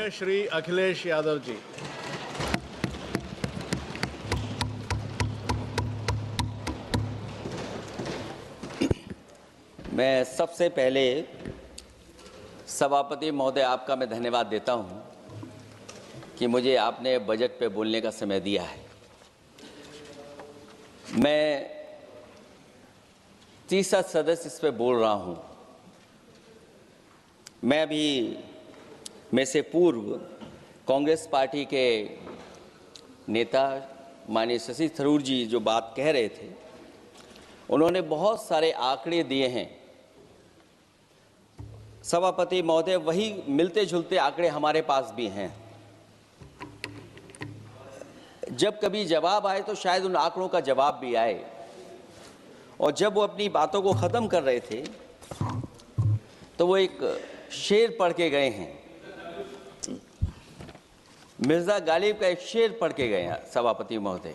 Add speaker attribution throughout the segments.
Speaker 1: माननीय श्री अखिलेश यादव जी।
Speaker 2: मैं सबसे पहले सभापति महोदय आपका मैं धन्यवाद देता हूं कि मुझे आपने बजट पे बोलने का समय दिया है। मैं तीसरा सदस्य इस पे बोल रहा हूं। मैं भी में से पूर्व कांग्रेस पार्टी के नेता माननीय शशि थरूर जी जो बात कह रहे थे, उन्होंने बहुत सारे आंकड़े दिए हैं। सभापति महोदय, वही मिलते जुलते आंकड़े हमारे पास भी हैं। जब कभी जवाब आए तो शायद उन आंकड़ों का जवाब भी आए। और जब वो अपनी बातों को ख़त्म कर रहे थे तो वो एक शेर पढ़ के गए हैं। मिर्ज़ा गालिब का एक शेर पढ़ के गए हैं सभापति महोदय।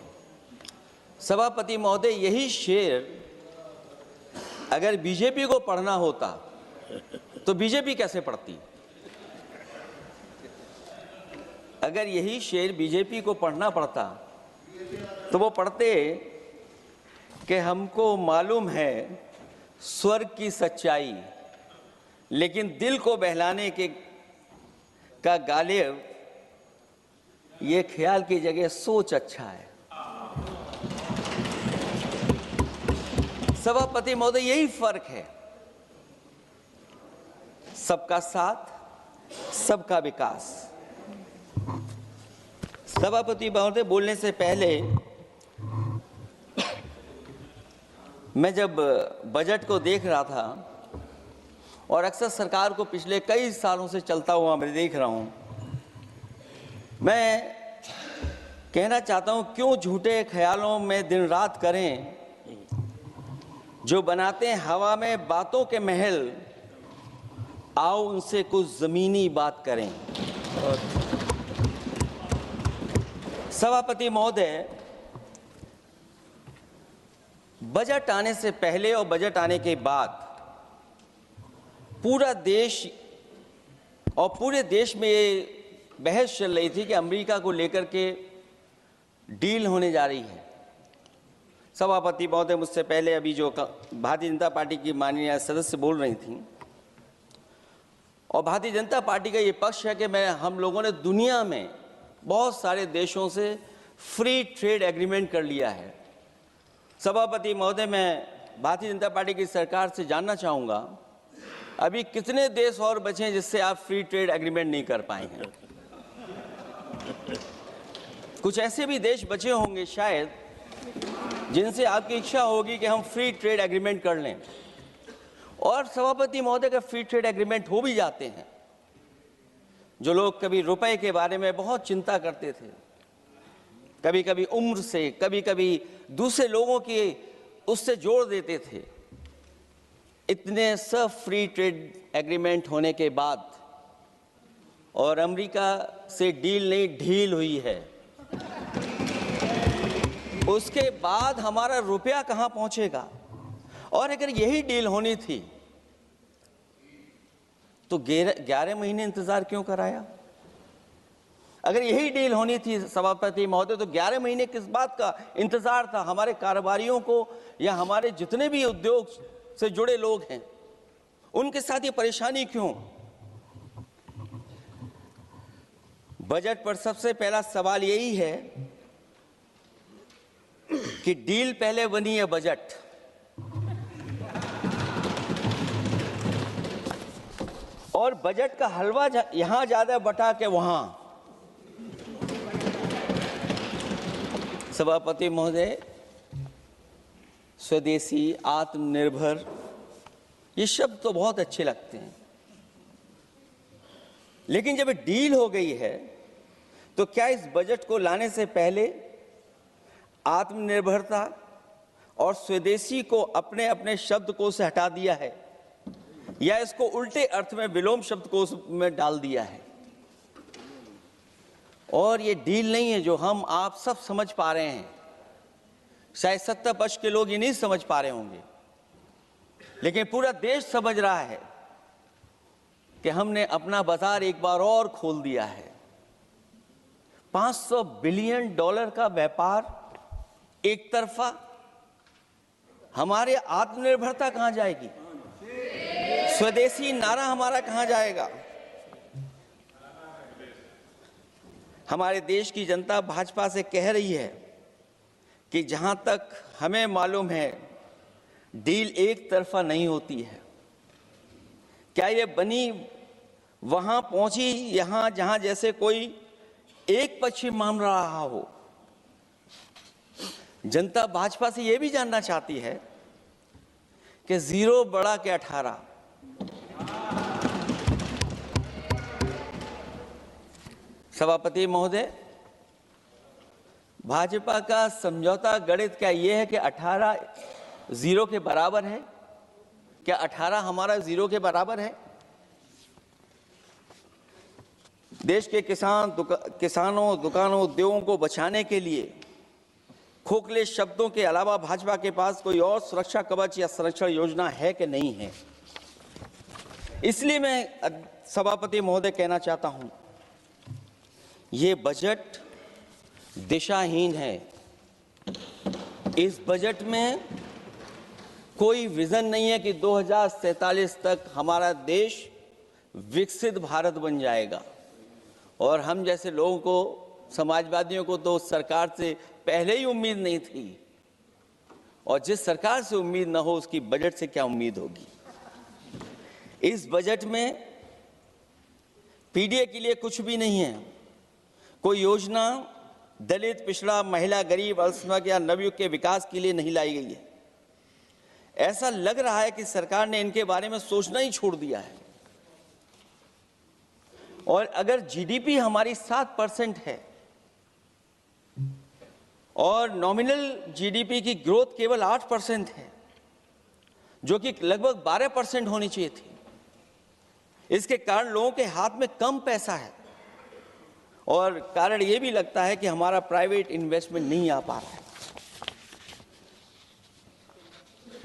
Speaker 2: सभापति महोदय, यही शेर अगर बीजेपी को पढ़ना होता तो बीजेपी कैसे पढ़ती? अगर यही शेर बीजेपी को पढ़ना पड़ता तो वो पढ़ते कि हमको मालूम है स्वर्ग की सच्चाई, लेकिन दिल को बहलाने के का गालिब ये ख्याल की जगह सोच अच्छा है। सभापति महोदय, यही फर्क है। सबका साथ, सबका विकास। सभापति महोदय, बोलने से पहले मैं जब बजट को देख रहा था और अक्सर सरकार को पिछले कई सालों से चलता हुआ मैं देख रहा हूं, मैं कहना चाहता हूं, क्यों झूठे ख्यालों में दिन रात करें, जो बनाते हैं हवा में बातों के महल, आओ उनसे कुछ जमीनी बात करें। सभापति महोदय, बजट आने से पहले और बजट आने के बाद पूरा देश और पूरे देश में ये बहस चल रही थी कि अमेरिका को लेकर के डील होने जा रही है। सभापति महोदय, मुझसे पहले अभी जो भारतीय जनता पार्टी की माननीय सदस्य बोल रही थी, और भारतीय जनता पार्टी का ये पक्ष है कि हम लोगों ने दुनिया में बहुत सारे देशों से फ्री ट्रेड एग्रीमेंट कर लिया है। सभापति महोदय, मैं भारतीय जनता पार्टी की सरकार से जानना चाहूँगा, अभी कितने देश और बचे हैं जिससे आप फ्री ट्रेड एग्रीमेंट नहीं कर पाए हैं? कुछ ऐसे भी देश बचे होंगे शायद जिनसे आपकी इच्छा होगी कि हम फ्री ट्रेड एग्रीमेंट कर लें। और सभापति महोदय, का फ्री ट्रेड एग्रीमेंट हो भी जाते हैं, जो लोग कभी रुपए के बारे में बहुत चिंता करते थे, कभी कभी उम्र से, कभी कभी दूसरे लोगों की उससे जोड़ देते थे, इतने सब फ्री ट्रेड एग्रीमेंट होने के बाद और अमेरिका से डील नहीं ढील हुई है, उसके बाद हमारा रुपया कहां पहुंचेगा? और अगर यही डील होनी थी तो 11 महीने इंतजार क्यों कराया? अगर यही डील होनी थी सभापति महोदय, तो 11 महीने किस बात का इंतजार था? हमारे कारोबारियों को या हमारे जितने भी उद्योग से जुड़े लोग हैं, उनके साथ ये परेशानी क्यों? बजट पर सबसे पहला सवाल यही है कि डील पहले बनी है बजट। और बजट का हलवा यहां ज्यादा बटा के वहां। सभापति महोदय, स्वदेशी, आत्मनिर्भर, ये शब्द तो बहुत अच्छे लगते हैं, लेकिन जब डील हो गई है तो क्या इस बजट को लाने से पहले आत्मनिर्भरता और स्वदेशी को अपने अपने शब्दकोश से हटा दिया है, या इसको उल्टे अर्थ में विलोम शब्दकोश में डाल दिया है? और ये डील नहीं है जो हम आप सब समझ पा रहे हैं, शायद सत्ता पक्ष के लोग ये नहीं समझ पा रहे होंगे, लेकिन पूरा देश समझ रहा है कि हमने अपना बाजार एक बार और खोल दिया है। $500 बिलियन का व्यापार एक तरफा, हमारे आत्मनिर्भरता कहां जाएगी? स्वदेशी नारा हमारा कहां जाएगा? हमारे देश की जनता भाजपा से कह रही है कि जहां तक हमें मालूम है डील एक तरफा नहीं होती है। क्या ये बनी वहां पहुंची यहां जहां जैसे कोई एक पक्षी मान रहा हो? जनता भाजपा से यह भी जानना चाहती है कि 0 बड़ा के 18। सभापति महोदय, भाजपा का समझौता गणित क्या यह है कि 18 0 के बराबर है? क्या 18 हमारा 0 के बराबर है? देश के किसानों, दुकानों, उद्योगों को बचाने के लिए खोखले शब्दों के अलावा भाजपा के पास कोई और सुरक्षा कवच या संरक्षण योजना है कि नहीं है? इसलिए मैं सभापति महोदय कहना चाहता हूं, ये बजट दिशाहीन है। इस बजट में कोई विजन नहीं है कि 2047 तक हमारा देश विकसित भारत बन जाएगा। और हम जैसे लोगों को, समाजवादियों को तो सरकार से पहले ही उम्मीद नहीं थी, और जिस सरकार से उम्मीद न हो उसकी बजट से क्या उम्मीद होगी। इस बजट में पीडीए के लिए कुछ भी नहीं है। कोई योजना दलित, पिछड़ा, महिला, गरीब, अल्पसंख्यक या नवयुवक के विकास के लिए नहीं लाई गई है। ऐसा लग रहा है कि सरकार ने इनके बारे में सोचना ही छोड़ दिया है। और अगर जीडीपी हमारी 7% है और नॉमिनल जीडीपी की ग्रोथ केवल 8% है, जो कि लगभग 12% होनी चाहिए थी, इसके कारण लोगों के हाथ में कम पैसा है। और कारण यह भी लगता है कि हमारा प्राइवेट इन्वेस्टमेंट नहीं आ पा रहा है।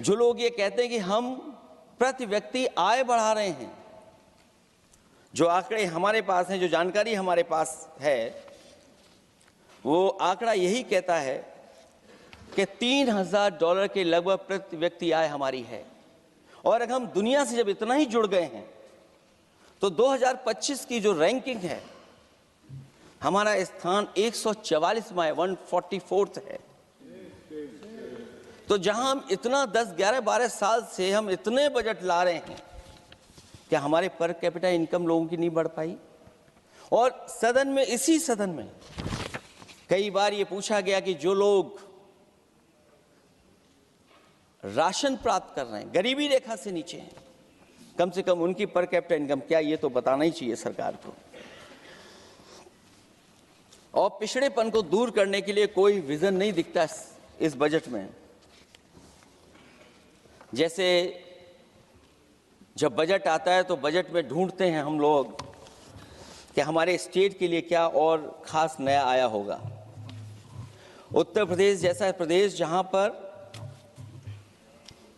Speaker 2: जो लोग ये कहते हैं कि हम प्रति व्यक्ति आय बढ़ा रहे हैं, जो आंकड़े हमारे पास हैं, जो जानकारी हमारे पास है, वो आंकड़ा यही कहता है कि $3000 के लगभग प्रति व्यक्ति आय हमारी है। और अगर हम दुनिया से जब इतना ही जुड़ गए हैं तो 2025 की जो रैंकिंग है, हमारा स्थान 144वां है, 144th है। तो जहां हम इतना 10, 11, 12 साल से हम इतने बजट ला रहे हैं, क्या हमारे पर कैपिटा इनकम लोगों की नहीं बढ़ पाई? और सदन में, इसी सदन में कई बार ये पूछा गया कि जो लोग राशन प्राप्त कर रहे हैं, गरीबी रेखा से नीचे हैं, कम से कम उनकी पर कैपिटा इनकम क्या, ये तो बताना ही चाहिए सरकार को। और पिछड़ेपन को दूर करने के लिए कोई विजन नहीं दिखता इस बजट में। जैसे जब बजट आता है तो बजट में ढूंढते हैं हम लोग कि हमारे स्टेट के लिए क्या और खास नया आया होगा। उत्तर प्रदेश जैसा प्रदेश जहां पर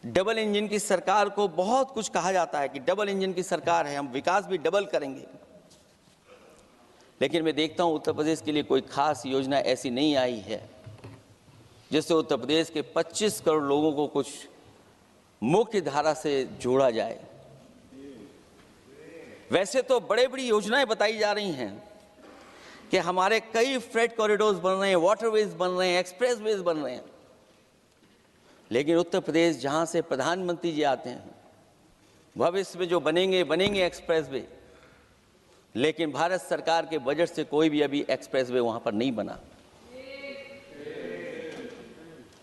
Speaker 2: डबल इंजन की सरकार को बहुत कुछ कहा जाता है कि डबल इंजन की सरकार है, हम विकास भी डबल करेंगे, लेकिन मैं देखता हूं उत्तर प्रदेश के लिए कोई खास योजना ऐसी नहीं आई है जिससे उत्तर प्रदेश के 25 करोड़ लोगों को कुछ मुख्य धारा से जोड़ा जाए। वैसे तो बड़ी बड़ी योजनाएं बताई जा रही हैं कि हमारे कई फ्रेट कॉरिडोर्स बन रहे हैं, वाटरवेज बन रहे हैं, एक्सप्रेसवेज बन रहे हैं, लेकिन उत्तर प्रदेश जहां से प्रधानमंत्री जी आते हैं, भविष्य में जो बनेंगे एक्सप्रेसवे, लेकिन भारत सरकार के बजट से कोई भी अभी एक्सप्रेसवे वहां पर नहीं बना।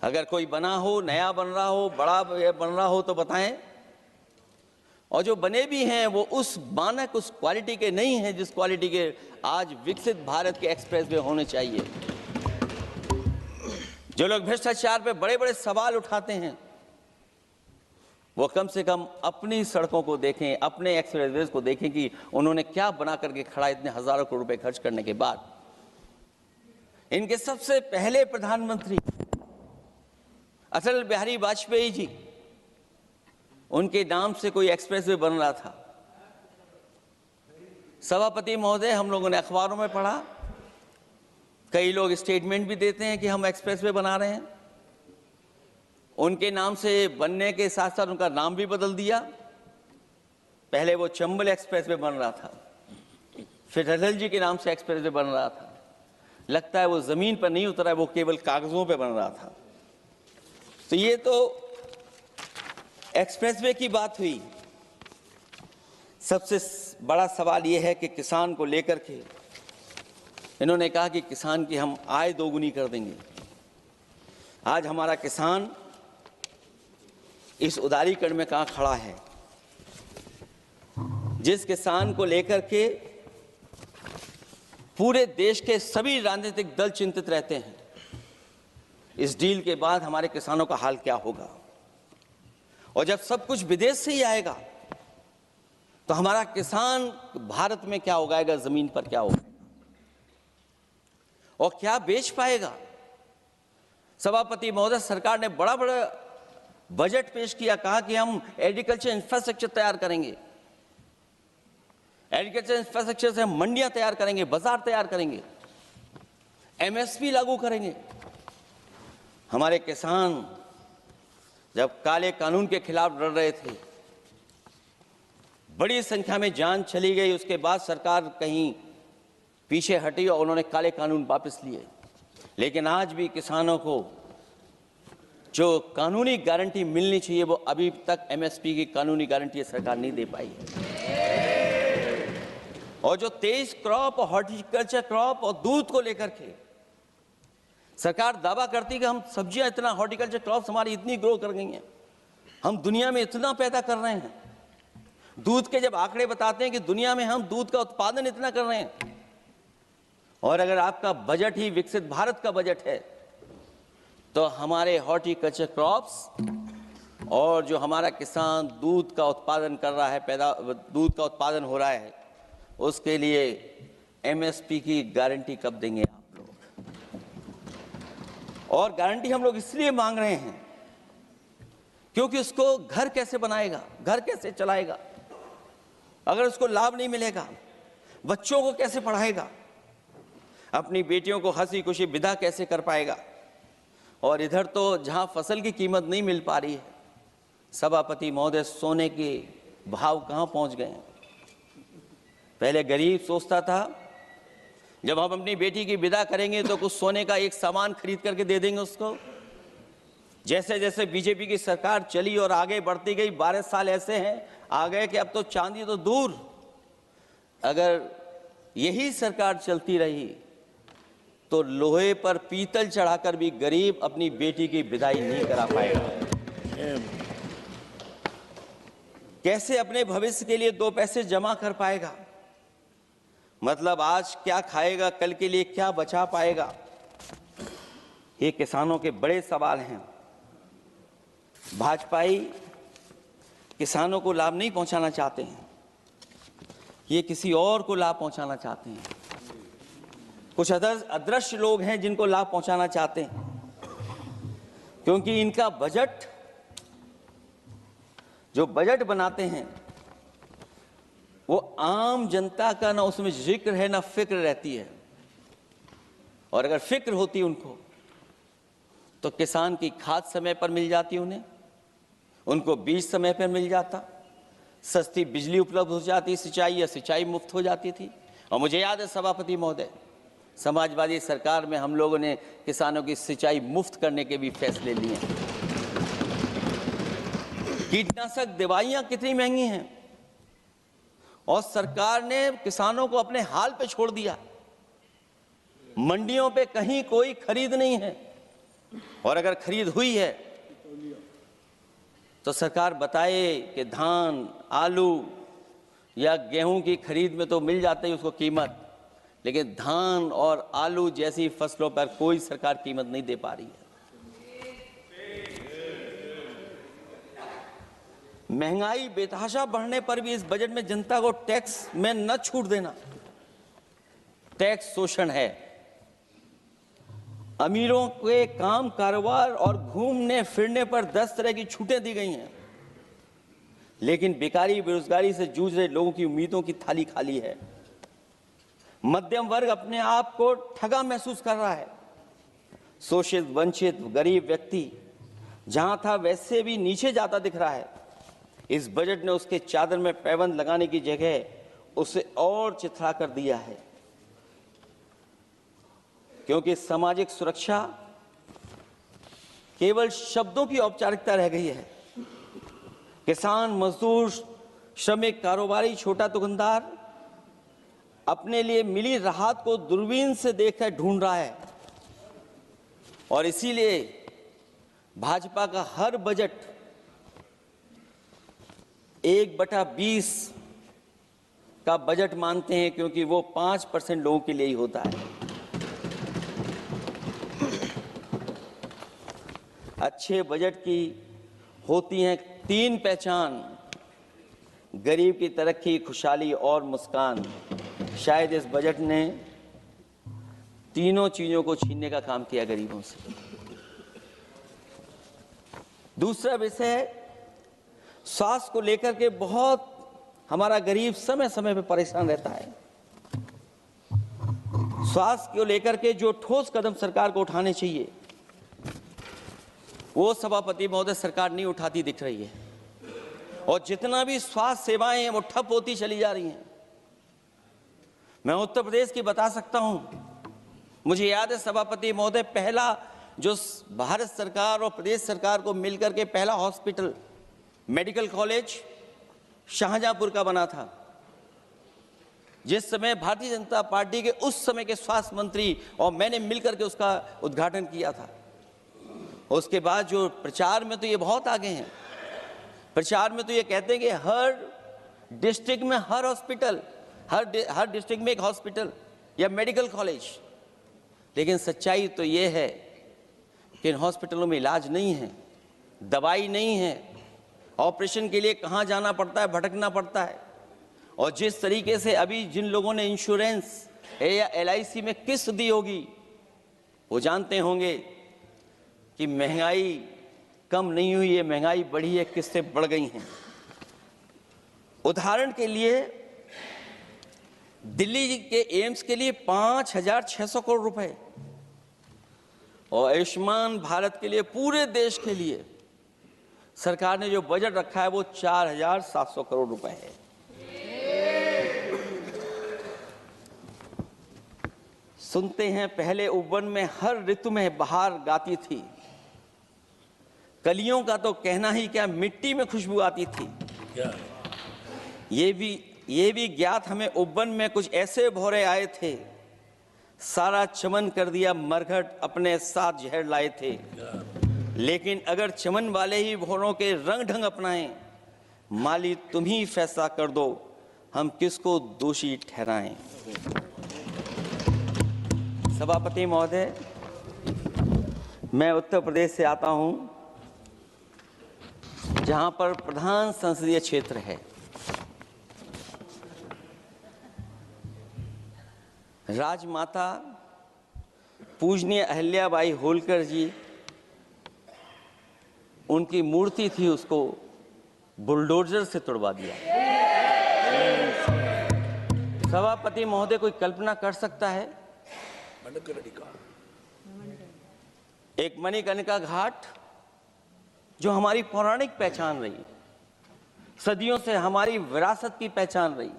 Speaker 2: अगर कोई बना हो, नया बन रहा हो, बड़ा बन रहा हो तो बताएं। और जो बने भी हैं वो उस मानक, उस क्वालिटी के नहीं हैं जिस क्वालिटी के आज विकसित भारत के एक्सप्रेसवे होने चाहिए। जो लोग भ्रष्टाचार पे बड़े बड़े सवाल उठाते हैं, वो कम से कम अपनी सड़कों को देखें, अपने एक्सप्रेसवेज को देखें कि उन्होंने क्या बना करके खड़ा इतने हजारों करोड़ रुपए खर्च करने के बाद। इनके सबसे पहले प्रधानमंत्री अटल बिहारी वाजपेयी जी, उनके नाम से कोई एक्सप्रेसवे बन रहा था, सभापति महोदय, हम लोगों ने अखबारों में पढ़ा, कई लोग स्टेटमेंट भी देते हैं कि हम एक्सप्रेसवे बना रहे हैं। उनके नाम से बनने के साथ साथ उनका नाम भी बदल दिया। पहले वो चंबल एक्सप्रेसवे बन रहा था, फिर अटल जी के नाम से एक्सप्रेसवे बन रहा था। लगता है वो जमीन पर नहीं उतरा है, वो केवल कागजों पे बन रहा था। तो ये तो एक्सप्रेसवे की बात हुई। सबसे बड़ा सवाल ये है कि किसान को लेकर के इन्होंने कहा कि किसान की हम आय दोगुनी कर देंगे। आज हमारा किसान इस उदारीकरण में कहाँ खड़ा है? जिस किसान को लेकर के पूरे देश के सभी राजनीतिक दल चिंतित रहते हैं, इस डील के बाद हमारे किसानों का हाल क्या होगा? और जब सब कुछ विदेश से ही आएगा तो हमारा किसान भारत में क्या उगाएगा, जमीन पर क्या उगाएगा और क्या बेच पाएगा? सभापति महोदय, सरकार ने बड़ा बजट पेश किया, कहा कि हम एग्रीकल्चर इंफ्रास्ट्रक्चर तैयार करेंगे, एग्रीकल्चर इंफ्रास्ट्रक्चर से हम मंडियां तैयार करेंगे, बाजार तैयार करेंगे, एमएसपी लागू करेंगे। हमारे किसान जब काले कानून के खिलाफ लड़ रहे थे, बड़ी संख्या में जान चली गई, उसके बाद सरकार कहीं पीछे हटी और उन्होंने काले कानून वापस लिए। लेकिन आज भी किसानों को जो कानूनी गारंटी मिलनी चाहिए वो अभी तक एमएसपी की कानूनी गारंटी सरकार नहीं दे पाई है। और जो तेज क्रॉप और हॉर्टिकल्चर क्रॉप और दूध को लेकर के सरकार दावा करती है कि हम सब्जियां इतना, हॉर्टिकल्चर क्रॉप्स हमारी इतनी ग्रो कर गई हैं, हम दुनिया में इतना पैदा कर रहे हैं। दूध के जब आंकड़े बताते हैं कि दुनिया में हम दूध का उत्पादन इतना कर रहे हैं, और अगर आपका बजट ही विकसित भारत का बजट है, तो हमारे हॉर्टिकल्चर क्रॉप्स और जो हमारा किसान दूध का उत्पादन कर रहा है, दूध का उत्पादन हो रहा है, उसके लिए एमएसपी की गारंटी कब देंगे आप लोग? और गारंटी हम लोग इसलिए मांग रहे हैं क्योंकि उसको घर कैसे बनाएगा, घर कैसे चलाएगा? अगर उसको लाभ नहीं मिलेगा, बच्चों को कैसे पढ़ाएगा? अपनी बेटियों को हंसी खुशी विदा कैसे कर पाएगा? और इधर तो जहां फसल की कीमत नहीं मिल पा रही है, सभापति महोदय, सोने के भाव कहां पहुंच गए हैं? पहले गरीब सोचता था जब हम अपनी बेटी की विदा करेंगे तो कुछ सोने का एक सामान खरीद करके दे देंगे उसको। जैसे जैसे बीजेपी की सरकार चली और आगे बढ़ती गई, 12 साल ऐसे हैं आ गए कि अब तो चांदी तो दूर, अगर यही सरकार चलती रही तो लोहे पर पीतल चढ़ाकर भी गरीब अपनी बेटी की विदाई नहीं करा पाएगा। कैसे अपने भविष्य के लिए 2 पैसे जमा कर पाएगा? मतलब आज क्या खाएगा, कल के लिए क्या बचा पाएगा? ये किसानों के बड़े सवाल हैं। भाजपाई किसानों को लाभ नहीं पहुंचाना चाहते हैं, ये किसी और को लाभ पहुंचाना चाहते हैं। कुछ अदृश्य लोग हैं जिनको लाभ पहुंचाना चाहते हैं, क्योंकि इनका बजट, जो बजट बनाते हैं, वो आम जनता का ना उसमें जिक्र है ना फिक्र रहती है। और अगर फिक्र होती उनको तो किसान की खाद समय पर मिल जाती उन्हें, उनको बीज समय पर मिल जाता, सस्ती बिजली उपलब्ध हो जाती, सिंचाई या सिंचाई मुफ्त हो जाती थी। और मुझे याद है सभापति महोदय, समाजवादी सरकार में हम लोगों ने किसानों की सिंचाई मुफ्त करने के भी फैसले लिए। कीटनाशक दवाइयां कितनी महंगी हैं और सरकार ने किसानों को अपने हाल पे छोड़ दिया। मंडियों पे कहीं कोई खरीद नहीं है, और अगर खरीद हुई है तो सरकार बताए कि धान, आलू या गेहूं की खरीद में तो मिल जाती है उसको कीमत, लेकिन धान और आलू जैसी फसलों पर कोई सरकार कीमत नहीं दे पा रही है। महंगाई बेतहाशा बढ़ने पर भी इस बजट में जनता को टैक्स में न छूट देना टैक्स शोषण है। अमीरों के काम, कारोबार और घूमने फिरने पर 10 तरह की छूटें दी गई हैं, लेकिन बेकारी, बेरोजगारी से जूझ रहे लोगों की उम्मीदों की थाली खाली है। मध्यम वर्ग अपने आप को ठगा महसूस कर रहा है। शोषित, वंचित, गरीब व्यक्ति जहां था वैसे भी नीचे जाता दिख रहा है। इस बजट ने उसके चादर में पैबंद लगाने की जगह उसे और चिथड़ा कर दिया है, क्योंकि सामाजिक सुरक्षा केवल शब्दों की औपचारिकता रह गई है। किसान, मजदूर, श्रमिक, कारोबारी, छोटा दुकानदार अपने लिए मिली राहत को दूरबीन से देखकर ढूंढ रहा है, और इसीलिए भाजपा का हर बजट 1/20 का बजट मानते हैं, क्योंकि वो 5% लोगों के लिए ही होता है। अच्छे बजट की होती हैं 3 पहचान: गरीब की तरक्की, खुशहाली और मुस्कान। शायद इस बजट ने तीनों चीजों को छीनने का काम किया गरीबों से। दूसरा विषय है स्वास्थ्य को लेकर के बहुत हमारा गरीब समय समय पर परेशान रहता है। स्वास्थ्य को लेकर के जो ठोस कदम सरकार को उठाने चाहिए वो सभापति महोदय सरकार नहीं उठाती दिख रही है, और जितना भी स्वास्थ्य सेवाएं हैं वो ठप होती चली जा रही हैं। मैं उत्तर प्रदेश की बता सकता हूं, मुझे याद है सभापति महोदय, पहला जो भारत सरकार और प्रदेश सरकार को मिलकर के पहला हॉस्पिटल, मेडिकल कॉलेज शाहजहांपुर का बना था, जिस समय भारतीय जनता पार्टी के उस समय के स्वास्थ्य मंत्री और मैंने मिलकर के उसका उद्घाटन किया था। उसके बाद जो प्रचार में तो ये बहुत आगे हैं, प्रचार में तो ये कहते हैं कि हर डिस्ट्रिक्ट में हर हॉस्पिटल, हर डिस्ट्रिक्ट में एक हॉस्पिटल या मेडिकल कॉलेज, लेकिन सच्चाई तो ये है कि इन हॉस्पिटलों में इलाज नहीं है, दवाई नहीं है, ऑपरेशन के लिए कहाँ जाना पड़ता है, भटकना पड़ता है। और जिस तरीके से अभी जिन लोगों ने इंश्योरेंस या LIC में किस्त दी होगी वो जानते होंगे कि महंगाई कम नहीं हुई है, महंगाई बढ़ी है, किस्तें बढ़ गई हैं। उदाहरण के लिए दिल्ली के एम्स के लिए 5,600 करोड़ रुपए, और आयुष्मान भारत के लिए पूरे देश के लिए सरकार ने जो बजट रखा है वो 4,700 करोड़ रुपए है। सुनते हैं पहले उपवन में हर ऋतु में बहार गाती थी, कलियों का तो कहना ही क्या, मिट्टी में खुशबू आती थी। ये भी ज्ञात हमें उपवन में कुछ ऐसे भौरे आए थे, सारा चमन कर दिया मरघट, अपने साथ जहर लाए थे। लेकिन अगर चमन वाले ही भौरों के रंग ढंग अपनाएं, माली तुम ही फैसला कर दो, हम किसको दोषी ठहराएं। सभापति महोदय, मैं उत्तर प्रदेश से आता हूं, जहां पर प्रधान संसदीय क्षेत्र है। राजमाता पूजनीय अहिल्याबाई होलकर जी, उनकी मूर्ति थी, उसको बुलडोजर से तोड़वा दिया। सभापति महोदय, कोई कल्पना कर सकता है एक मणिकर्णिका घाट जो हमारी पौराणिक पहचान रही, सदियों से हमारी विरासत की पहचान रही,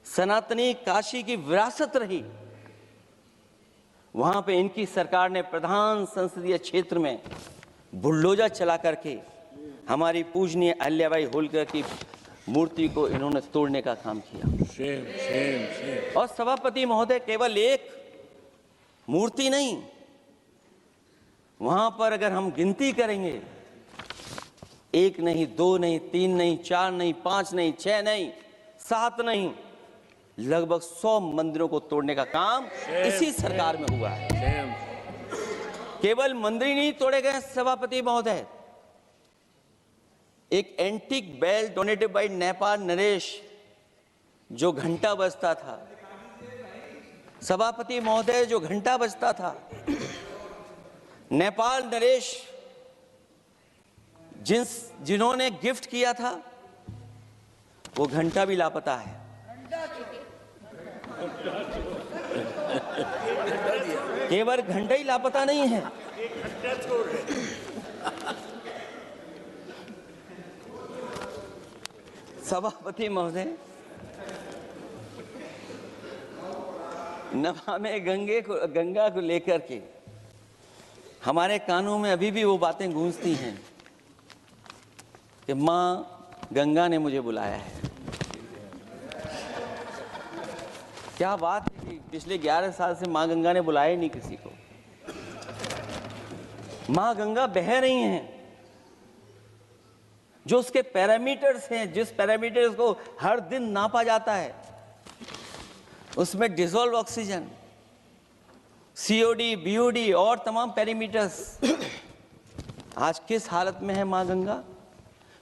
Speaker 2: सनातनी काशी की विरासत रही, वहां पे इनकी सरकार ने प्रधान संसदीय क्षेत्र में बुलडोजर चला करके हमारी पूजनीय अहिल्याबाई होलकर की मूर्ति को इन्होंने तोड़ने का काम किया। और सभापति महोदय, केवल एक मूर्ति नहीं, वहां पर अगर हम गिनती करेंगे, 1 नहीं, 2 नहीं, 3 नहीं, 4 नहीं, 5 नहीं, 6 नहीं, 7 नहीं, लगभग 100 मंदिरों को तोड़ने का काम इसी सरकार में हुआ है। केवल मंदिर नहीं तोड़े गए सभापति महोदय, एक antique bell donated by Nepal नरेश, जो घंटा बजता था, सभापति महोदय, जो घंटा बजता था, नेपाल नरेश जिन्होंने गिफ्ट किया था, वो घंटा भी लापता है। केवल घंटा ही लापता नहीं है। सभापति महोदय, नमामि गंगा को लेकर के हमारे कानों में अभी भी वो बातें गूंजती हैं कि माँ गंगा ने मुझे बुलाया है। क्या बात है कि पिछले 11 साल से माँ गंगा ने बुलाया ही नहीं किसी को। माँ गंगा बह रही हैं, जो उसके पैरामीटर्स हैं, जिस पैरामीटर्स को हर दिन नापा जाता है, उसमें डिसॉल्व ऑक्सीजन, सीओडी, बीओडी और तमाम पैरामीटर्स आज किस हालत में है माँ गंगा।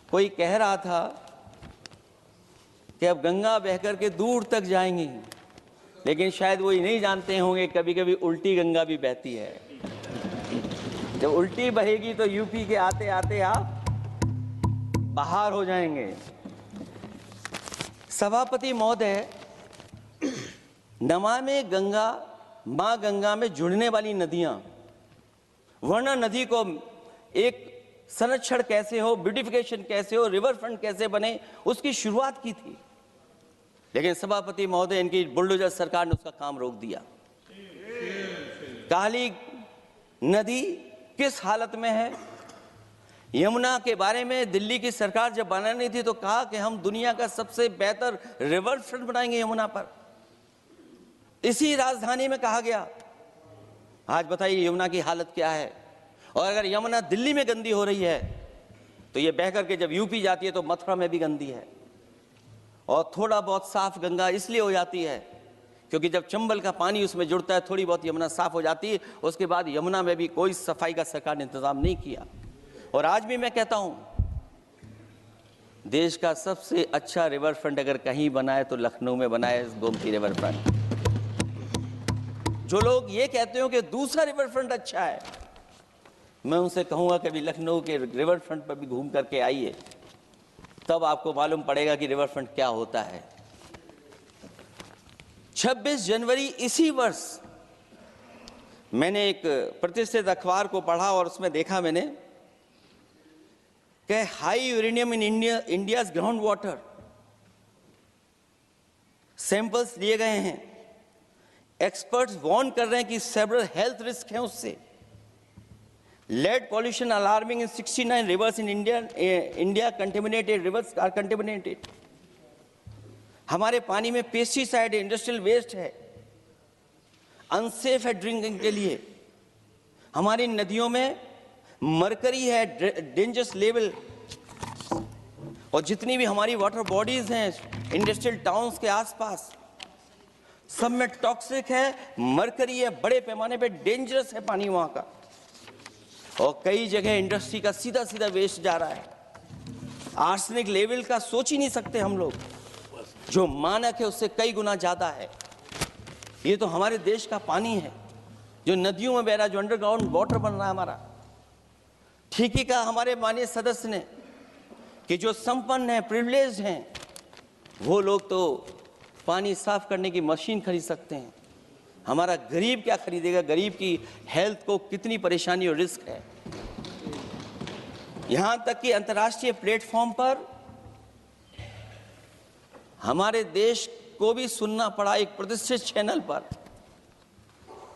Speaker 2: कोई कह रहा था कि अब गंगा बहकर के दूर तक जाएंगी, लेकिन शायद वो ये नहीं जानते होंगे कभी कभी उल्टी गंगा भी बहती है। जब उल्टी बहेगी तो यूपी के आते आते आप बाहर हो जाएंगे। सभापति महोदय, नमामि गंगा, मां गंगा में जुड़ने वाली नदियां, वरना नदी को एक संरक्षण कैसे हो, ब्यूटिफिकेशन कैसे हो, रिवर फ्रंट कैसे बने, उसकी शुरुआत की थी। लेकिन सभापति महोदय, इनकी बुलडोजर सरकार ने उसका काम रोक दिया। काली नदी किस हालत में है। यमुना के बारे में दिल्ली की सरकार जब बनानी थी तो कहा कि हम दुनिया का सबसे बेहतर रिवर फ्रंट बनाएंगे यमुना पर। इसी राजधानी में कहा गया। आज बताइए यमुना की हालत क्या है। और अगर यमुना दिल्ली में गंदी हो रही है तो ये बह करके जब यूपी जाती है तो मथुरा में भी गंदी है। और थोड़ा बहुत साफ गंगा इसलिए हो जाती है क्योंकि जब चंबल का पानी उसमें जुड़ता है, थोड़ी बहुत यमुना साफ हो जाती है। उसके बाद यमुना में भी कोई सफाई का सरकार ने इंतजाम नहीं किया। और आज भी मैं कहता हूं, देश का सबसे अच्छा रिवर फ्रंट अगर कहीं बना है तो लखनऊ में बना है, गोमती रिवर फ्रंट। जो लोग ये कहते हो कि दूसरा रिवर फ्रंट अच्छा है, मैं उनसे कहूंगा कि अभी लखनऊ के रिवर फ्रंट पर भी घूम करके आइए, तब आपको मालूम पड़ेगा कि रिवर फ्रंट क्या होता है। 26 जनवरी इसी वर्ष मैंने एक प्रतिष्ठित अखबार को पढ़ा और उसमें देखा मैंने कि high uranium in India's ground water samples लिए गए हैं। एक्सपर्ट्स वार्न कर रहे हैं कि सेवरल हेल्थ रिस्क हैं उससे। Lead pollution alarming in 69 rivers in India contaminated, rivers are contaminated. हमारे पानी में पेस्टिसाइड है, इंडस्ट्रियल वेस्ट है, अनसेफ है ड्रिंकिंग के लिए। हमारी नदियों में मरकरी है, डेंजरस लेवल। और जितनी भी हमारी वाटर बॉडीज हैं इंडस्ट्रियल टाउन्स के आसपास, सब में टॉक्सिक है, मरकरी है, बड़े पैमाने पे डेंजरस है पानी वहां का। और कई जगह इंडस्ट्री का सीधा सीधा वेस्ट जा रहा है। आर्सेनिक लेवल का सोच ही नहीं सकते हम लोग, जो मानक है उससे कई गुना ज्यादा है। ये तो हमारे देश का पानी है जो नदियों में बह रहा है, जो अंडरग्राउंड वाटर बन रहा है हमारा। ठीक ही कहा हमारे माननीय सदस्य ने कि जो संपन्न हैं, प्रिविलेज्ड हैं, वो लोग तो पानी साफ करने की मशीन खरीद सकते हैं। हमारा गरीब क्या खरीदेगा। गरीब की हेल्थ को कितनी परेशानी और रिस्क है। यहां तक कि अंतर्राष्ट्रीय प्लेटफॉर्म पर हमारे देश को भी सुनना पड़ा एक प्रतिष्ठित चैनल पर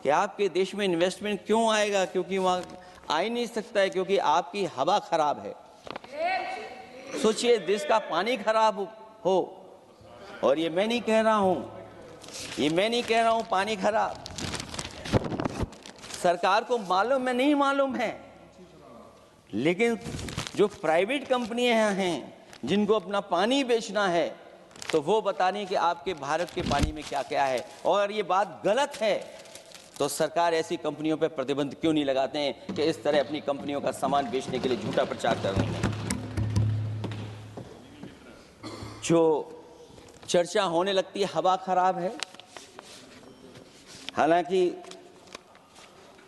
Speaker 2: कि आपके देश में इन्वेस्टमेंट क्यों आएगा, क्योंकि वहां आ ही नहीं सकता है, क्योंकि आपकी हवा खराब है। सोचिए, देश का पानी खराब हो। और ये मैं नहीं कह रहा हूं, पानी खराब सरकार को मालूम है, नहीं मालूम है, लेकिन जो प्राइवेट कंपनियां हैं जिनको अपना पानी बेचना है, तो वो बता रही कि आपके भारत के पानी में क्या क्या है। और ये बात गलत है तो सरकार ऐसी कंपनियों पर प्रतिबंध क्यों नहीं लगाते हैं कि इस तरह अपनी कंपनियों का सामान बेचने के लिए झूठा प्रचार कर रहे हैं। जो चर्चा होने लगती है हवा खराब है, हालांकि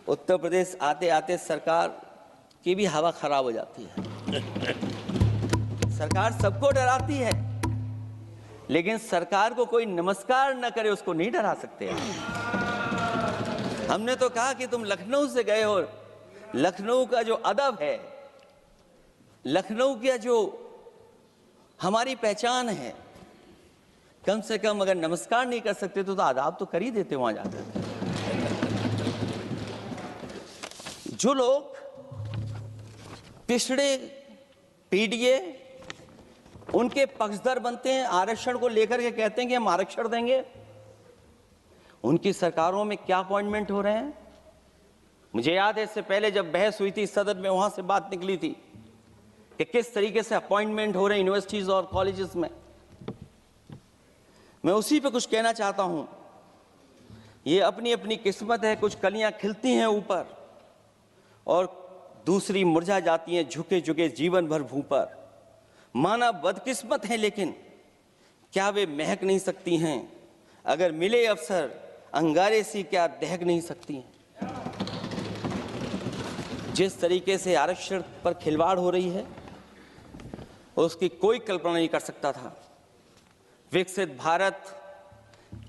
Speaker 2: उत्तर प्रदेश आते आते सरकार की भी हवा खराब हो जाती है। सरकार सबको डराती है लेकिन सरकार को कोई नमस्कार न करे उसको नहीं डरा सकते। हमने तो कहा कि तुम लखनऊ से गए हो, लखनऊ का जो अदब है, लखनऊ का जो हमारी पहचान है, कम से कम अगर नमस्कार नहीं कर सकते तो आदाब तो कर ही देते वहां जाकर। जो लोग पिछड़े पीडीए उनके पक्षधर बनते हैं, आरक्षण को लेकर के कहते हैं कि हम आरक्षण देंगे, उनकी सरकारों में क्या अपॉइंटमेंट हो रहे हैं। मुझे याद है इससे पहले जब बहस हुई थी सदन में, वहां से बात निकली थी कि किस तरीके से अपॉइंटमेंट हो रहे हैं यूनिवर्सिटीज और कॉलेजेस में। मैं उसी पे कुछ कहना चाहता हूं। ये अपनी अपनी किस्मत है, कुछ कलियां खिलती हैं ऊपर और दूसरी मुरझा जाती हैं झुके झुके जीवन भर भूं पर। माना बदकिस्मत है, लेकिन क्या वे महक नहीं सकती हैं? अगर मिले अवसर अंगारे सी क्या दहक नहीं सकती हैं? जिस तरीके से आरक्षण पर खिलवाड़ हो रही है उसकी कोई कल्पना नहीं कर सकता था। विकसित भारत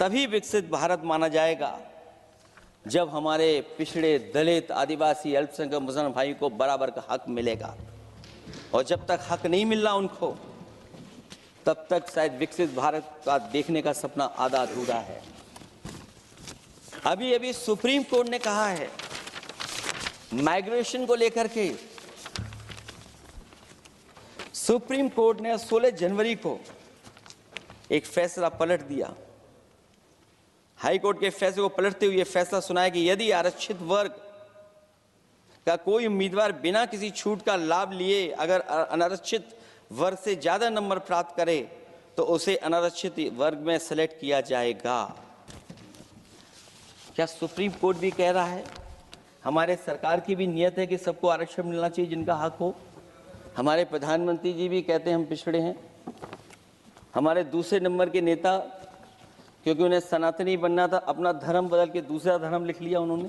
Speaker 2: तभी विकसित भारत माना जाएगा जब हमारे पिछड़े दलित आदिवासी अल्पसंख्यक मुसलमान भाई को बराबर का हक मिलेगा, और जब तक हक नहीं मिल रहा उनको, तब तक शायद विकसित भारत का देखने का सपना आधा अधूरा है। अभी अभी सुप्रीम कोर्ट ने कहा है माइग्रेशन को लेकर के, सुप्रीम कोर्ट ने 16 जनवरी को एक फैसला पलट दिया। हाई कोर्ट के फैसले को पलटते हुए फैसला सुनाया कि यदि आरक्षित वर्ग का कोई उम्मीदवार बिना किसी छूट का लाभ लिए अगर अनारक्षित वर्ग से ज्यादा नंबर प्राप्त करे तो उसे अनारक्षित वर्ग में सेलेक्ट किया जाएगा। क्या सुप्रीम कोर्ट भी कह रहा है? हमारे सरकार की भी नियत है कि सबको आरक्षण मिलना चाहिए जिनका हक हो। हमारे प्रधानमंत्री जी भी कहते हैं हम पिछड़े हैं। हमारे दूसरे नंबर के नेता, क्योंकि उन्हें सनातनी बनना था, अपना धर्म बदल के दूसरा धर्म लिख लिया उन्होंने।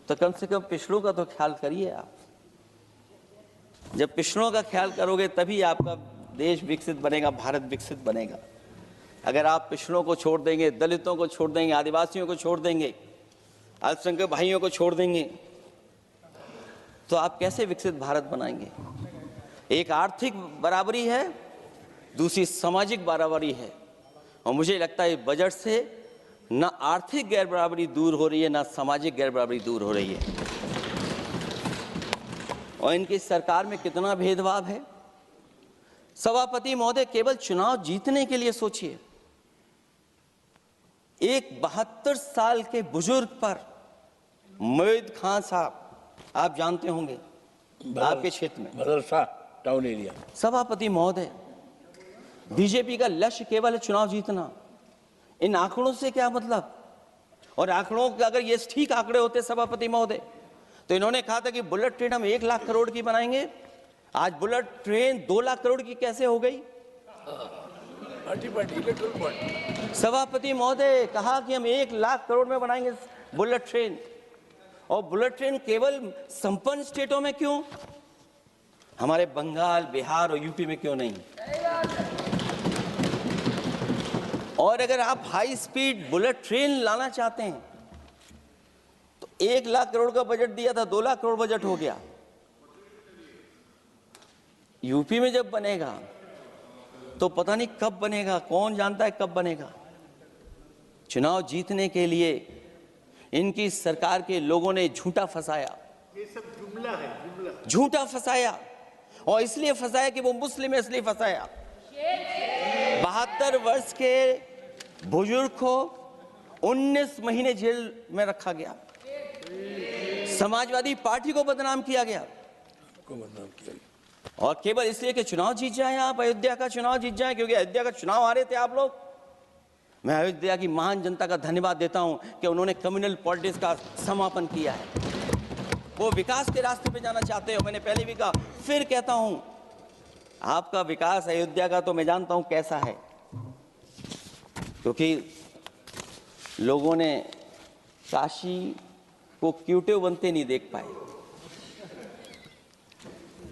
Speaker 2: तो कम से कम पिछड़ों का तो ख्याल करिए आप। जब पिछड़ों का ख्याल करोगे तभी आपका देश विकसित बनेगा, भारत विकसित बनेगा। अगर आप पिछड़ों को छोड़ देंगे, दलितों को छोड़ देंगे, आदिवासियों को छोड़ देंगे, अल्पसंख्यक भाइयों को छोड़ देंगे, तो आप कैसे विकसित भारत बनाएंगे? एक आर्थिक बराबरी है, दूसरी सामाजिक बराबरी है, और मुझे लगता है बजट से न आर्थिक गैर बराबरी दूर हो रही है, न सामाजिक गैर बराबरी दूर हो रही है। और इनकी सरकार में कितना भेदभाव है। सभापति महोदय, केवल चुनाव जीतने के लिए सोचिए, एक 72 साल के बुजुर्ग पर मोईद खान साहब, आप जानते होंगे आपके क्षेत्र में,
Speaker 1: मदरसा टाउन एरिया।
Speaker 2: सभापति महोदय, बीजेपी का लक्ष्य केवल है चुनाव जीतना। इन आंकड़ों से क्या मतलब? और आंकड़ों के अगर ये ठीक आंकड़े होते सभापति महोदय, तो इन्होंने कहा था कि बुलेट ट्रेन हम 1 लाख करोड़ की बनाएंगे। आज बुलेट ट्रेन 2 लाख करोड़ की कैसे हो गई? सभापति महोदय कहा कि हम 1 लाख करोड़ में बनाएंगे बुलेट ट्रेन, और बुलेट ट्रेन केवल संपन्न स्टेटों में क्यों? हमारे बंगाल, बिहार और यूपी में क्यों नहीं? और अगर आप हाई स्पीड बुलेट ट्रेन लाना चाहते हैं तो 1 लाख करोड़ का बजट दिया था, 2 लाख करोड़ बजट हो गया। यूपी में जब बनेगा तो पता नहीं कब बनेगा, कौन जानता है कब बनेगा। चुनाव जीतने के लिए इनकी सरकार के लोगों ने झूठा फंसाया।
Speaker 1: ये सब जुमला है, जुमला।
Speaker 2: झूठा फंसाया, और इसलिए फंसाया कि वो मुस्लिम है, इसलिए फंसाया। 72 वर्ष के बुजुर्ग को 19 महीने जेल में रखा गया। समाजवादी पार्टी को बदनाम किया गया, और केवल इसलिए कि चुनाव जीत जाए आप, अयोध्या का चुनाव जीत जाए, क्योंकि अयोध्या का चुनाव हारे थे आप लोग। मैं अयोध्या की महान जनता का धन्यवाद देता हूं कि उन्होंने कम्युनल पॉलिटिक्स का समापन किया है। वो विकास के रास्ते पे जाना चाहते हो। मैंने पहले भी कहा, फिर कहता हूं, आपका विकास अयोध्या का तो मैं जानता हूं कैसा है, क्योंकि लोगों ने काशी को क्यूटिव बनते नहीं देख पाए।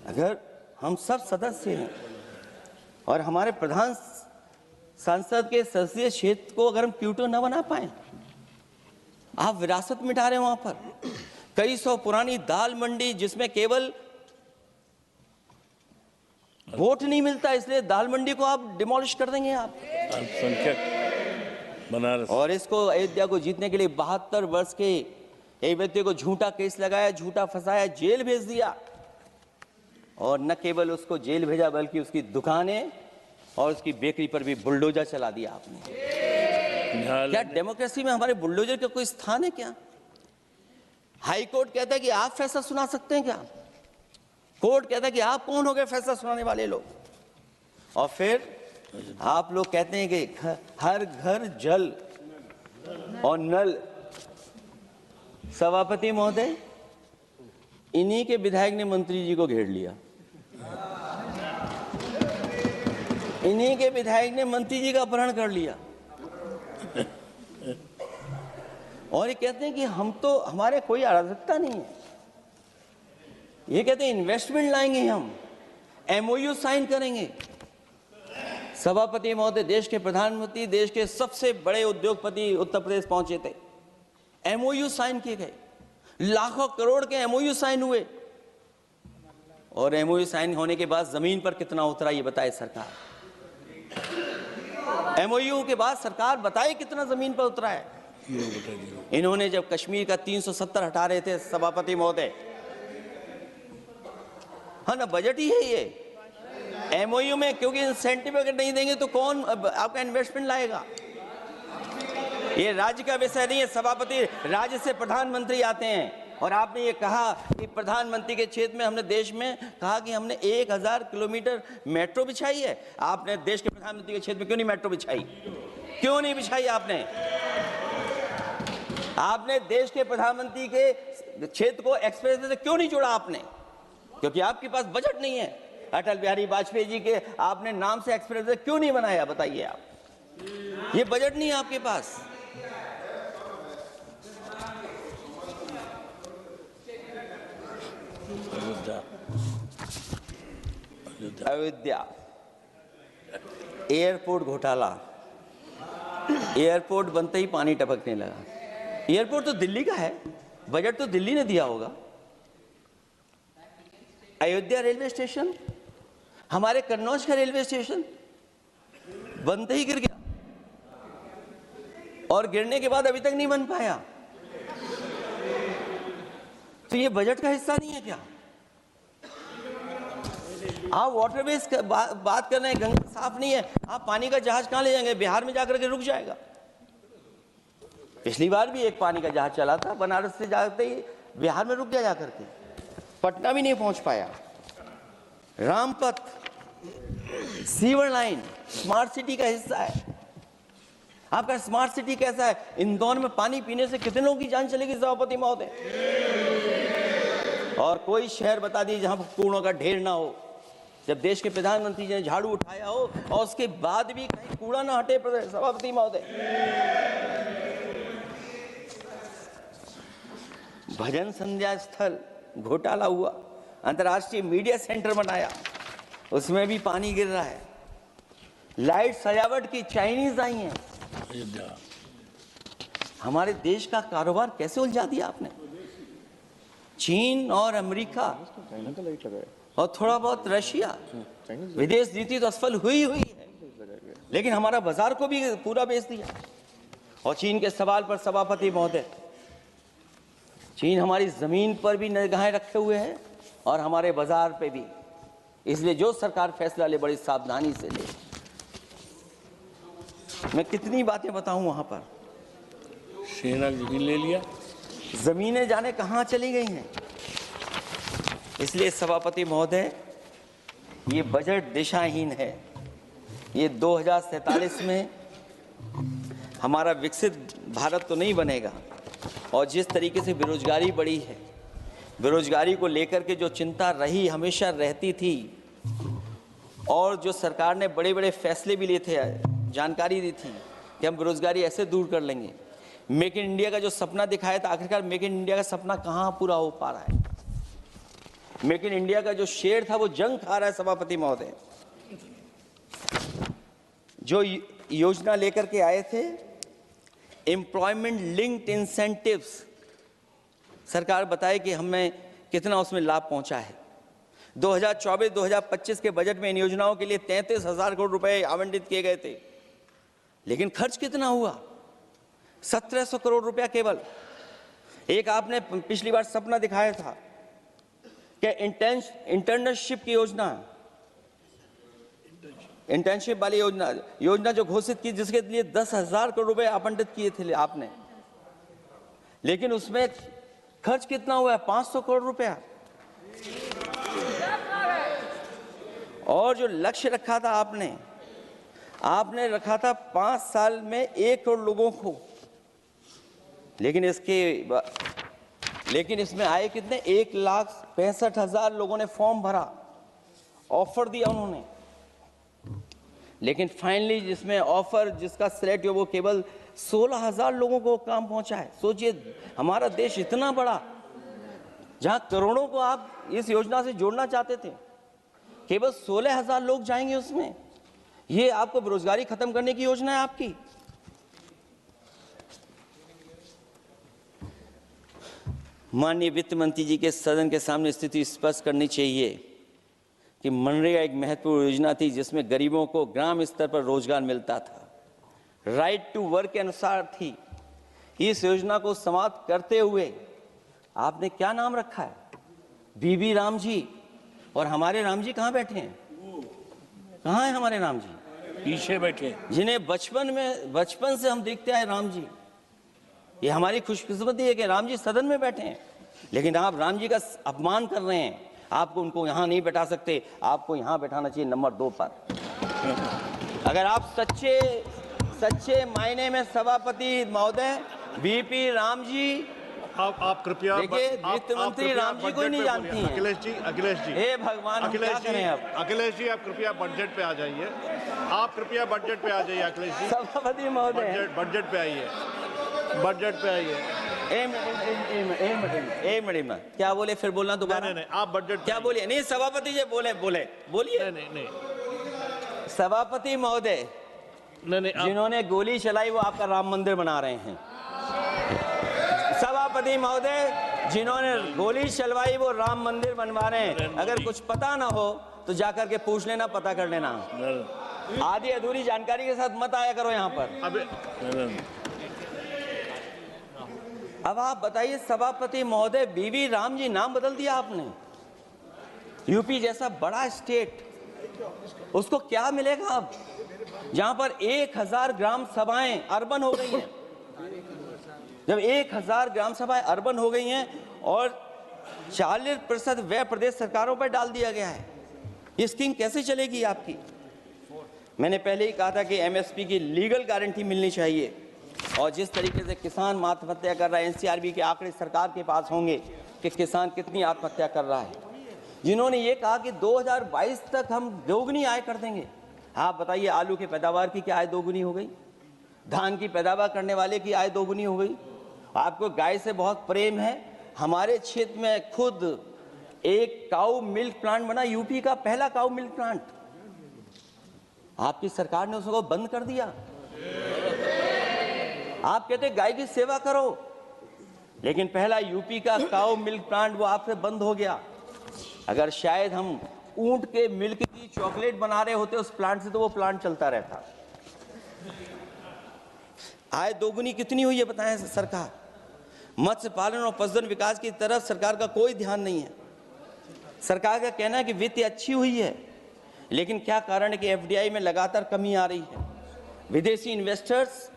Speaker 2: अगर हम सब सदस्य हैं और हमारे प्रधान संसद के संसदीय क्षेत्र को अगर हम क्यूटो न बना पाए, आप विरासत मिटा रहे हैं वहां पर। कई सौ पुरानी दाल मंडी जिसमें केवल वोट नहीं मिलता, इसलिए दाल मंडी को आप डिमोलिश कर देंगे आप।
Speaker 1: अल्पसंख्यक बनारस
Speaker 2: और इसको अयोध्या को जीतने के लिए 72 वर्ष के एक व्यक्ति को झूठा केस लगाया, झूठा फंसाया, जेल भेज दिया। और न केवल उसको जेल भेजा बल्कि उसकी दुकानें और उसकी बेकरी पर भी बुलडोजर चला दिया आपने। क्या डेमोक्रेसी में हमारे बुलडोजर का कोई स्थान है क्या? हाई कोर्ट कहता है कि आप फैसला सुना सकते हैं क्या? कोर्ट कहता है कि आप कौन हो गए फैसला सुनाने वाले लोग? और फिर आप लोग कहते हैं कि हर घर जल और नल। सभापति महोदय, इन्हीं के विधायक ने मंत्री जी को घेर लिया, इन्हीं के विधायक ने मंत्री जी का अपहरण कर लिया और ये कहते हैं कि हम तो, हमारे कोई अराजकता नहीं है। ये कहते हैं इन्वेस्टमेंट लाएंगे, हम एमओयू साइन करेंगे। सभापति महोदय, देश के प्रधानमंत्री, देश के सबसे बड़े उद्योगपति उत्तर प्रदेश पहुंचे थे, एमओयू साइन किए गए, लाखों करोड़ के एमओयू साइन हुए। और एमओयू साइन होने के बाद जमीन पर कितना उतरा ये बताए सरकार। एमओयू के बाद सरकार बताए कितना जमीन पर उतरा है। इन्होंने जब कश्मीर का 370 हटा रहे थे सभापति महोदय, हाँ ना, बजट ही है ये एमओयू में, क्योंकि इंसेंटिव अगर नहीं देंगे तो कौन आपका इन्वेस्टमेंट लाएगा? ये राज्य का विषय नहीं है सभापति, राज्य से प्रधानमंत्री आते हैं। और आपने ये कहा कि प्रधानमंत्री के क्षेत्र में हमने देश में कहा कि हमने 1000 किलोमीटर मेट्रो बिछाई है। आपने देश के प्रधानमंत्री के क्षेत्र में क्यों नहीं मेट्रो बिछाई? क्यों नहीं बिछाई आपने? आपने देश के प्रधानमंत्री के क्षेत्र को एक्सप्रेस से क्यों नहीं जोड़ा आपने? क्योंकि आपके पास बजट नहीं है। अटल बिहारी वाजपेयी जी के आपने नाम से एक्सप्रेस क्यों नहीं बनाया? बताइए आप, ये बजट नहीं है आपके पास। अयोध्या एयरपोर्ट घोटाला, एयरपोर्ट बनते ही पानी टपकने लगा। एयरपोर्ट तो दिल्ली का है, बजट तो दिल्ली ने दिया होगा। अयोध्या रेलवे स्टेशन, हमारे कन्नौज का रेलवे स्टेशन बनते ही गिर गया और गिरने के बाद अभी तक नहीं बन पाया। तो ये बजट का हिस्सा नहीं है क्या? आप वाटरवेज बात कर रहे हैं, गंगा साफ नहीं है, आप पानी का जहाज कहां ले जाएंगे? बिहार में जाकर के रुक जाएगा। पिछली बार भी एक पानी का जहाज चला था, बनारस से जाते ही बिहार में रुक गया, जाकर के पटना भी नहीं पहुंच पाया। Rampath, sewer line smart city का हिस्सा है। आपका स्मार्ट सिटी कैसा है? इंदौर में पानी पीने से कितने लोगों की जान चलेगी सभापति महोदय? और कोई शहर बता दीजिए जहां कूड़ों का ढेर ना हो। जब देश के प्रधानमंत्री जी ने झाड़ू उठाया हो और उसके बाद भी कहीं कूड़ा ना हटे सभापति महोदय। भजन संध्या स्थल घोटाला हुआ, अंतर्राष्ट्रीय मीडिया सेंटर बनाया, उसमें भी पानी गिर रहा है। लाइट सजावट की चाइनीज आई हैं। हमारे देश का कारोबार कैसे उलझा दिया आपने? चीन और अमेरिका और थोड़ा बहुत रशिया, विदेश नीति तो असफल हुई है, लेकिन हमारा बाजार को भी पूरा बेच दिया। और चीन के सवाल पर सभापति महोदय, चीन हमारी जमीन पर भी निगाहें रखे हुए है और हमारे बाजार पे भी। इसलिए जो सरकार फैसला ले बड़ी सावधानी से ले। मैं कितनी बातें बताऊं, वहां पर
Speaker 1: सेना जमीन ले लिया,
Speaker 2: जमीनें जाने कहां चली गई हैं। इसलिए सभापति महोदय, ये बजट दिशाहीन है। ये 2047 में हमारा विकसित भारत तो नहीं बनेगा। और जिस तरीके से बेरोजगारी बढ़ी है, बेरोजगारी को लेकर के जो चिंता रही, हमेशा रहती थी, और जो सरकार ने बड़े बड़े फैसले भी लिए थे, जानकारी दी थी कि हम बेरोजगारी ऐसे दूर कर लेंगे। मेक इन इंडिया का जो सपना दिखाया था, आखिरकार मेक इन इंडिया का सपना कहाँ पूरा हो पा रहा है? मेक इन इंडिया का जो शेर था वो जंग खा रहा है सभापति महोदय। जो योजना लेकर के आए थे, एम्प्लॉयमेंट लिंक्ड इंसेंटिव्स। सरकार बताए कि हमें कितना उसमें लाभ पहुंचा है। 2024-2025 के बजट में इन योजनाओं के लिए 33,000 करोड़ रुपए आवंटित किए गए थे, लेकिन खर्च कितना हुआ? 1,700 करोड़ रुपया केवल। एक आपने पिछली बार सपना दिखाया था कि इंटर्नशिप की योजना, इंटर्नशिप वाली योजना जो घोषित की, जिसके लिए 10,000 करोड़ रुपए आवंटित किए थे आपने, लेकिन उसमें खर्च कितना हुआ है? 500 करोड़ रुपया। और जो लक्ष्य रखा था आपने रखा था 5 साल में 1 करोड़ लोगों को, लेकिन इसमें आए कितने? 1,65,000 लोगों ने फॉर्म भरा, ऑफर दिया उन्होंने, लेकिन फाइनली जिसमें ऑफर जिसका सिलेक्ट हुआ वो केवल 16,000 लोगों को काम पहुंचा है। सोचिए, हमारा देश इतना बड़ा, जहां करोड़ों को आप इस योजना से जोड़ना चाहते थे, केवल 16,000 लोग जाएंगे उसमें। ये आपको बेरोजगारी खत्म करने की योजना है आपकी? माननीय वित्त मंत्री जी के सदन के सामने स्थिति स्पष्ट करनी चाहिए कि मनरेगा एक महत्वपूर्ण योजना थी जिसमें गरीबों को ग्राम स्तर पर रोजगार मिलता था, राइट टू वर्क के अनुसार थी। इस योजना को समाप्त करते हुए आपने क्या नाम रखा है? बीबी राम जी। और हमारे राम जी कहाँ बैठे हैं? कहाँ है हमारे राम जी?
Speaker 1: पीछे बैठे,
Speaker 2: जिन्हें बचपन से हम देखते आए राम जी। ये हमारी खुशकिस्मती है कि राम जी सदन में बैठे हैं, लेकिन आप राम जी का अपमान कर रहे हैं। आपको उनको यहाँ नहीं बैठा सकते, आपको यहाँ बैठाना चाहिए नंबर 2 पर। अगर आप सच्चे मायने में सभापति महोदय बीपी राम जी,
Speaker 3: आप कृपया,
Speaker 2: देखिए वित्त मंत्री राम जी को ही नहीं जानती हैं।
Speaker 3: अखिलेश जी,
Speaker 2: हे भगवान,
Speaker 3: अखिलेश
Speaker 2: क्या करें अब?
Speaker 3: अखिलेश जी, आप कृपया बजट पे आ जाइए। आप कृपया बजट पे आ जाइए अखिलेश जी।
Speaker 2: सभापति महोदय,
Speaker 3: बजट पे आइए, बजट पे आइए।
Speaker 2: एक मिनट क्या बोले? फिर बोलना दोबारा।
Speaker 3: नहीं, आप बजट
Speaker 2: क्या बोलिए? नहीं, सभापति जी बोलिए।
Speaker 3: नहीं,
Speaker 2: सभापति महोदय,
Speaker 3: नहीं,
Speaker 2: जिन्होंने गोली चलाई वो आपका राम मंदिर बना रहे हैं। सभापति महोदय, जिन्होंने गोली चलवाई वो राम मंदिर बनवा रहे हैं। अगर कुछ पता ना हो तो जाकर के पूछ लेना, पता कर लेना। आधी अधूरी जानकारी के साथ मत आया करो यहाँ पर। अब आप बताइए सभापति महोदय, बीवी राम जी नाम बदल दिया आपने। यूपी जैसा बड़ा स्टेट, उसको क्या मिलेगा अब, जहां पर 1,000 ग्राम सभाएं अर्बन हो गई हैं। जब 1,000 ग्राम सभाएं अर्बन हो गई हैं और 40% व्यय प्रदेश सरकारों पर डाल दिया गया है, ये स्कीम कैसे चलेगी आपकी? मैंने पहले ही कहा था कि एमएसपी की लीगल गारंटी मिलनी चाहिए। और जिस तरीके से किसान आत्महत्या कर रहा है, एनसीआरबी के आंकड़े सरकार के पास होंगे कि किसान कितनी आत्महत्या कर रहा है। जिन्होंने ये कहा कि 2022 तक हम दोगुनी आय कर देंगे। आप बताइए, आलू की पैदावार की क्या आय दोगुनी हो गई? धान की पैदावार करने वाले की आय दोगुनी हो गई। आपको गाय से बहुत प्रेम है। हमारे क्षेत्र में खुद एक काऊ मिल्क प्लांट बना, यूपी का पहला काऊ मिल्क प्लांट। आपकी सरकार ने उसको बंद कर दिया। आप कहते गाय की सेवा करो, लेकिन पहला यूपी का काऊ मिल्क प्लांट वो आपसे बंद हो गया। अगर शायद हम ऊंट के मिल्क की चॉकलेट बना रहे होते उस प्लांट से, तो वो प्लांट चलता रहता। आय दोगुनी कितनी हुई है बताएं सरकार? मत्स्य पालन और पशुधन विकास की तरफ सरकार का कोई ध्यान नहीं है। सरकार का कहना है कि वित्त अच्छी हुई है, लेकिन क्या कारण है कि एफडीआई में लगातार कमी आ रही है? विदेशी इन्वेस्टर्स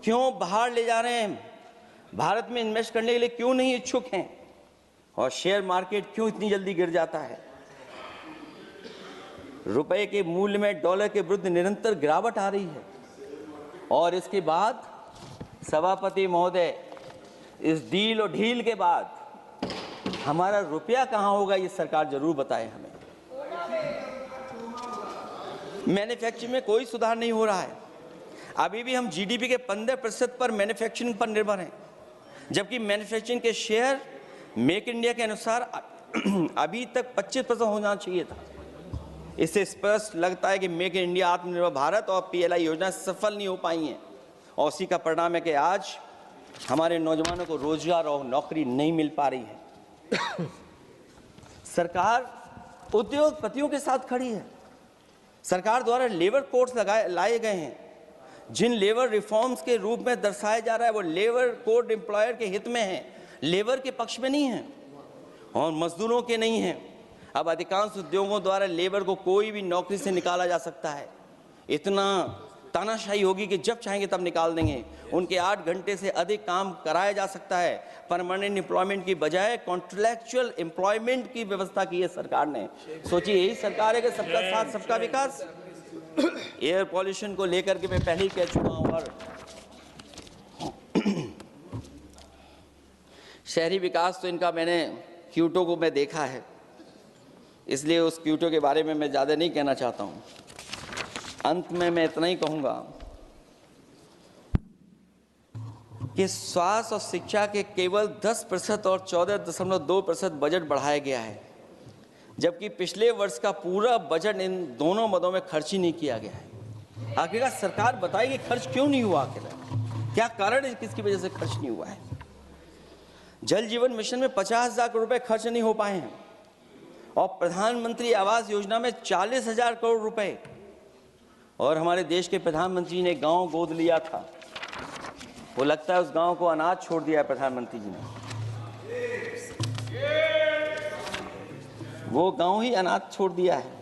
Speaker 2: क्यों बाहर ले जा रहे हैं? भारत में इन्वेस्ट करने के लिए क्यों नहीं इच्छुक हैं? और शेयर मार्केट क्यों इतनी जल्दी गिर जाता है? रुपए के मूल्य में डॉलर के विरुद्ध निरंतर गिरावट आ रही है। और इसके बाद सभापति महोदय, इस डील और ढील के बाद हमारा रुपया कहां होगा, ये सरकार जरूर बताए हमें। मैन्युफैक्चरिंग में कोई सुधार नहीं हो रहा है। अभी भी हम जीडीपी के 15% पर मैन्युफैक्चरिंग पर निर्भर हैं, जबकि मैन्युफैक्चरिंग के शेयर मेक इंडिया के अनुसार अभी तक 25% होना चाहिए था। इससे स्पष्ट लगता है कि मेक इन इंडिया, आत्मनिर्भर भारत और PLI योजना सफल नहीं हो पाई हैं और उसी का परिणाम है कि आज हमारे नौजवानों को रोजगार और नौकरी नहीं मिल पा रही है। सरकार उद्योगपतियों के साथ खड़ी है। सरकार द्वारा लेबर कोड्स लाए गए हैं, जिन लेबर रिफॉर्म्स के रूप में दर्शाया जा रहा है वो लेबर कोड एम्प्लॉयर के हित में है, लेबर के पक्ष में नहीं है और मजदूरों के नहीं है। अब अधिकांश उद्योगों द्वारा लेबर को कोई भी नौकरी से निकाला जा सकता है। इतना तानाशाही होगी कि जब चाहेंगे तब निकाल देंगे। उनके 8 घंटे से अधिक काम कराया जा सकता है। परमानेंट एम्प्लॉयमेंट की बजाय कॉन्ट्रैक्चुअल एम्प्लॉयमेंट की व्यवस्था की है सरकार ने। सोचिए, यही सरकार है कि सबका साथ सबका विकास। एयर पॉल्यूशन को लेकर के मैं पहले ही कह चुका हूँ और शहरी विकास तो इनका मैंने क्योटो को मैं देखा है, इसलिए उस क्योटो के बारे में मैं ज़्यादा नहीं कहना चाहता हूँ। अंत में मैं इतना ही कहूँगा कि स्वास्थ्य और शिक्षा के केवल 10% और 14.2% बजट बढ़ाया गया है, जबकि पिछले वर्ष का पूरा बजट इन दोनों मदों में खर्च ही नहीं किया गया है। आखिरकार सरकार बताएगी खर्च क्यों नहीं हुआ, आखिर क्या कारण है, किसकी वजह से खर्च नहीं हुआ है। जल जीवन मिशन में 50,000 करोड़ रुपए खर्च नहीं हो पाए हैं और प्रधानमंत्री आवास योजना में 40,000 करोड़ रुपए, और हमारे देश के प्रधानमंत्री ने गांव गोद लिया था। वो लगता है उस गांव को अनाथ छोड़ दिया है प्रधानमंत्री जी ने। वो गांव ही अनाथ छोड़ दिया है।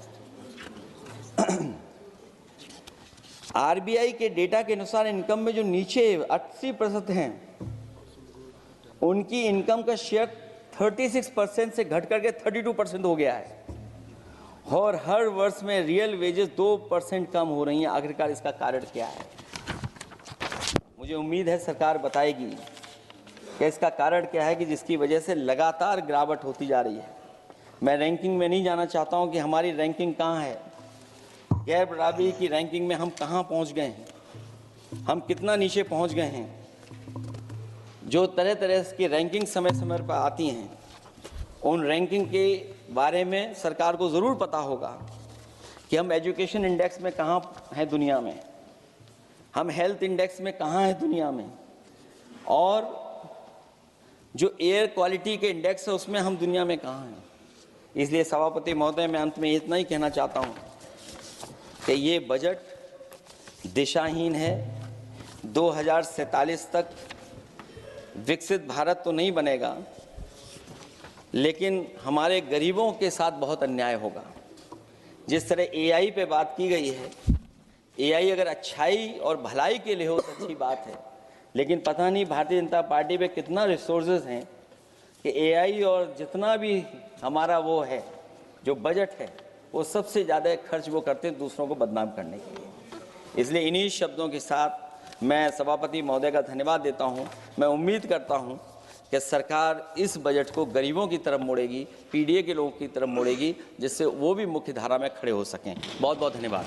Speaker 2: RBI के डेटा के अनुसार इनकम में जो नीचे 80% हैं, उनकी इनकम का शेयर 36% से घट करके 32% हो गया है और हर वर्ष में रियल वेजेस 2% कम हो रही हैं। आखिरकार इसका कारण क्या है? मुझे उम्मीद है सरकार बताएगी कि इसका कारण क्या है कि जिसकी वजह से लगातार गिरावट होती जा रही है। मैं रैंकिंग में नहीं जाना चाहता हूं कि हमारी रैंकिंग कहां है, गैर बराबरी की रैंकिंग में हम कहां पहुंच गए हैं, हम कितना नीचे पहुंच गए हैं। जो तरह तरह की रैंकिंग समय समय पर आती हैं, उन रैंकिंग के बारे में सरकार को ज़रूर पता होगा कि हम एजुकेशन इंडेक्स में कहाँ हैं दुनिया में, हम हेल्थ इंडेक्स में कहाँ हैं दुनिया में, और जो एयर क्वालिटी के इंडेक्स है उसमें हम दुनिया में कहाँ हैं। इसलिए सभापति महोदय, मैं अंत में इतना ही कहना चाहता हूँ कि ये बजट दिशाहीन है। 2047 तक विकसित भारत तो नहीं बनेगा, लेकिन हमारे गरीबों के साथ बहुत अन्याय होगा। जिस तरह AI पे बात की गई है, AI अगर अच्छाई और भलाई के लिए हो तो अच्छी बात है, लेकिन पता नहीं भारतीय जनता पार्टी पे कितना रिसोर्सेज हैं कि AI और जितना भी हमारा वो है जो बजट है, वो सबसे ज़्यादा खर्च वो करते हैं दूसरों को बदनाम करने के लिए। इसलिए इन्हीं शब्दों के साथ मैं सभापति महोदय का धन्यवाद देता हूँ। मैं उम्मीद करता हूँ कि सरकार इस बजट को गरीबों की तरफ मोड़ेगी, PDA के लोगों की तरफ मोड़ेगी, जिससे वो भी मुख्य धारा में खड़े हो सकें। बहुत बहुत धन्यवाद।